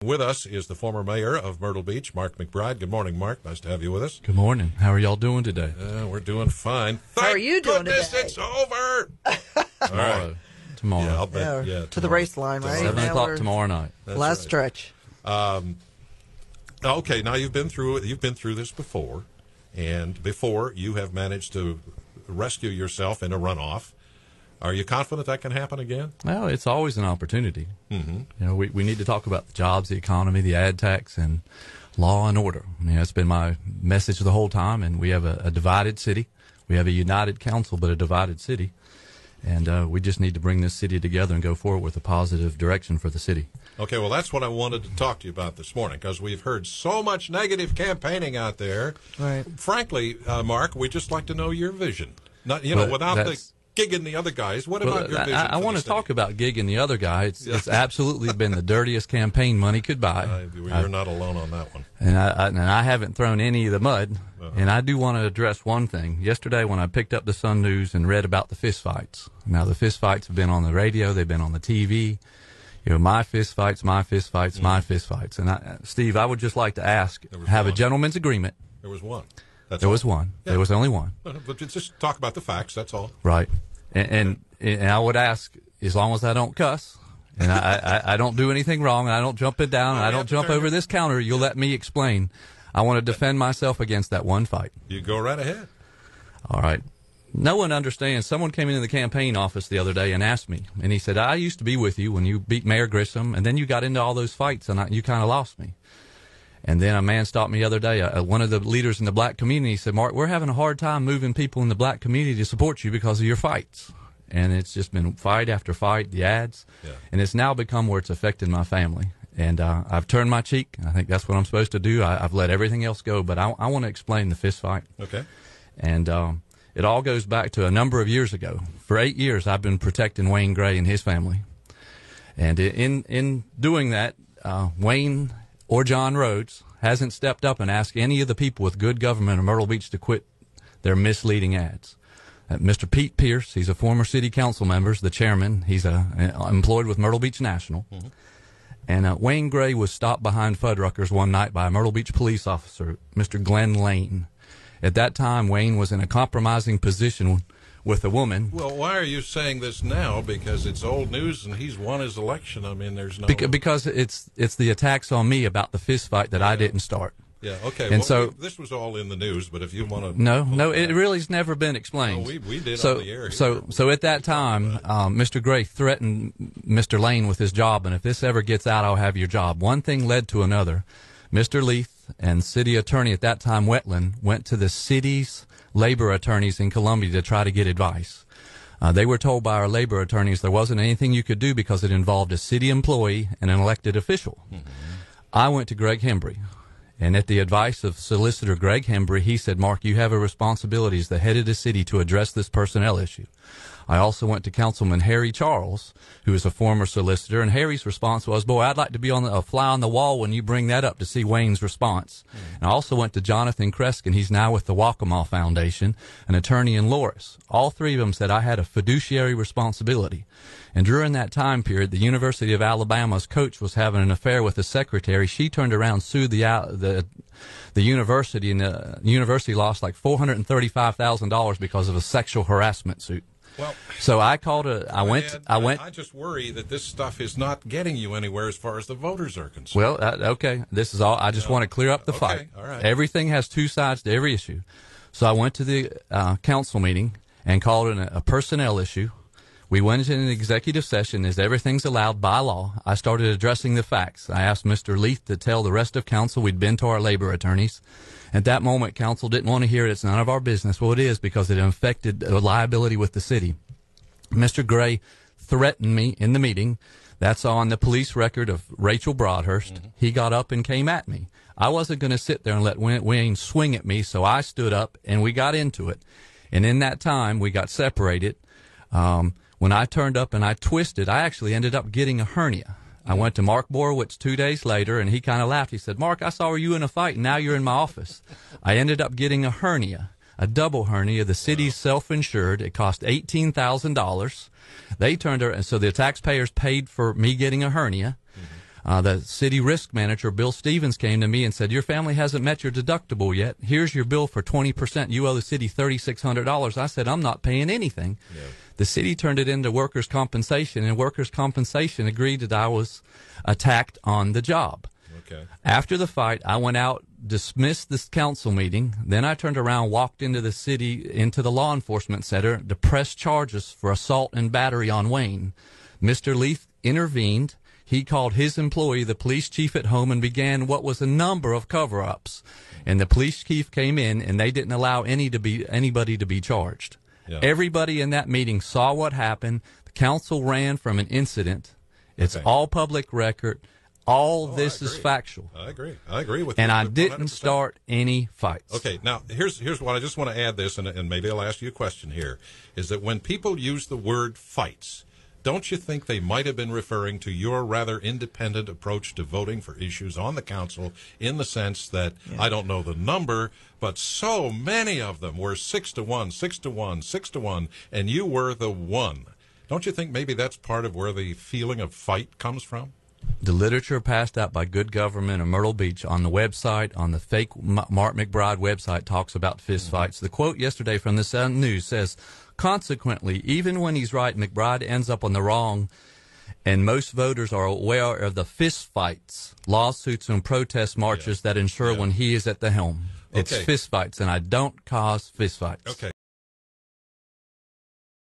With us is the former mayor of Myrtle Beach, Mark McBride. Good morning, Mark. Nice to have you with us. Good morning. How are y'all doing today? We're doing fine. How are you doing today? It's over. All right. Tomorrow. Yeah, I'll bet. Yeah, to the race line, right? 7 o'clock tomorrow night. That's last right. stretch. Okay, now you've been through this before, and before you have managed to rescue yourself in a runoff. Are you confident that can happen again? Well, it's always an opportunity. Mm-hmm. You know, we need to talk about the jobs, the economy, the ad tax, and law and order. I mean, that's been my message the whole time, and we have a divided city. We have a united council, but a divided city. And we just need to bring this city together and go forward with a positive direction for the city. Okay, well, that's what I wanted to talk to you about this morning, because we've heard so much negative campaigning out there. Right. Frankly, Mark, we'd just like to know your vision. Not, without the gigging the other guys. What about your vision? I want to talk about gigging the other guy. It's absolutely been the dirtiest campaign money could buy. You're not alone on that one. And I haven't thrown any of the mud. And I do want to address one thing. Yesterday when I picked up the Sun News and read about the fistfights. Now, the fistfights have been on the radio. They've been on the TV. You know, my fistfights, my fistfights, my fistfights. And, Steve, I would just like to ask, have a gentleman's agreement. There was one. There was one. Yeah. There was only one. But just talk about the facts, that's all. Right. And I would ask, as long as I don't cuss, and I don't do anything wrong, and I don't jump it down, and I don't jump over this counter, you'll let me explain. I want to defend myself against that one fight. You go right ahead. All right. No one understands. Someone came into the campaign office the other day and asked me, and he said, I used to be with you when you beat Mayor Grissom, and then you got into all those fights, and you kind of lost me. And then a man stopped me the other day, one of the leaders in the black community said, Mark, we're having a hard time moving people in the black community to support you because of your fights. And it's just been fight after fight, the ads. Yeah. And it's now become where it's affected my family. And I've turned my cheek. I think that's what I'm supposed to do. I've let everything else go. But I want to explain the fist fight. Okay. And it all goes back to a number of years ago. For 8 years, I've been protecting Wayne Gray and his family. And in doing that, Wayne or John Rhodes hasn't stepped up and asked any of the people with good government in Myrtle Beach to quit their misleading ads. Mr. Pete Pierce, he's a former city council member, the chairman. He's employed with Myrtle Beach National. Mm-hmm. And Wayne Gray was stopped behind Fuddruckers one night by a Myrtle Beach police officer, Mr. Glenn Lane. At that time, Wayne was in a compromising position with a woman. Well, why are you saying this now? Because it's old news and he's won his election. I mean, there's no... Because it's the attacks on me about the fist fight that I didn't start. Yeah, okay. And well, this was all in the news, but if you want to... No, it really's never been explained. No, we did on the air. So at that time, Mr. Gray threatened Mr. Lane with his job, and if this ever gets out, I'll have your job. One thing led to another. Mr. Leith and city attorney at that time, Wetland, went to the city's labor attorneys in Columbia to try to get advice. They were told by our labor attorneys there wasn't anything you could do because it involved a city employee and an elected official. Mm-hmm. I went to Greg Hembry. And at the advice of Solicitor Greg Hembry, he said, Mark, you have a responsibility as the head of the city to address this personnel issue. I also went to Councilman Harry Charles, who is a former solicitor, and Harry's response was, boy, I'd like to be a fly on the wall when you bring that up to see Wayne's response. And I also went to Jonathan Kreskin. He's now with the Waccamaw Foundation, an attorney in Loris. All three of them said I had a fiduciary responsibility. And during that time period, the University of Alabama's coach was having an affair with the secretary. She turned around and sued the university, and the university lost like $435,000 because of a sexual harassment suit. Well, so I called I went. I just worry that this stuff is not getting you anywhere as far as the voters are concerned. Well, okay. This is all. I just want to clear up the fight. All right. Everything has two sides to every issue. So I went to the council meeting and called it a personnel issue. We went into an executive session as everything's allowed by law. I started addressing the facts. I asked Mr. Leith to tell the rest of council we'd been to our labor attorneys. At that moment, council didn't want to hear it. It's none of our business. Well, it is because it affected a liability with the city. Mr. Gray threatened me in the meeting. That's on the police record of Rachel Broadhurst. Mm-hmm. He got up and came at me. I wasn't going to sit there and let Wayne swing at me, so I stood up and we got into it. And in that time, we got separated. When I turned up and I twisted, I actually ended up getting a hernia. I went to Mark Borowitz 2 days later, and he kind of laughed. He said, Mark, I saw you in a fight, and now you're in my office. I ended up getting a hernia, a double hernia. The city's self-insured. It cost $18,000. They turned her, and so the taxpayers paid for me getting a hernia. The city risk manager, Bill Stevens, came to me and said, your family hasn't met your deductible yet. Here's your bill for 20%. You owe the city $3,600. I said, I'm not paying anything. Yeah. The city turned it into workers' compensation, and workers' compensation agreed that I was attacked on the job. Okay. After the fight, I went out, dismissed this council meeting. Then I turned around, walked into the city, into the law enforcement center to press charges for assault and battery on Wayne. Mr. Leith intervened. He called his employee, the police chief, at home and began what was a number of cover-ups. And the police chief came in, and they didn't allow anybody to be charged. Yeah. Everybody in that meeting saw what happened. The council ran from an incident. It's all public record. All this is factual. I agree. I agree with you. And I didn't start any fights. Okay, now here's what I just want to add this, and maybe I'll ask you a question here, is that when people use the word fights, don't you think they might have been referring to your rather independent approach to voting for issues on the council, in the sense that, I don't know the number, but so many of them were 6-1, 6-1, 6-1, and you were the one. Don't you think maybe that's part of where the feeling of fight comes from? The literature passed out by Good Government of Myrtle Beach on the website, on the fake Mark McBride fwebsite, talks about fistfights. The quote yesterday from the Sun News says, consequently, even when he's right, McBride ends up on the wrong, and most voters are aware of the fistfights, lawsuits and protest marches that ensure when he is at the helm. It's fistfights, and I don't cause fistfights. Okay.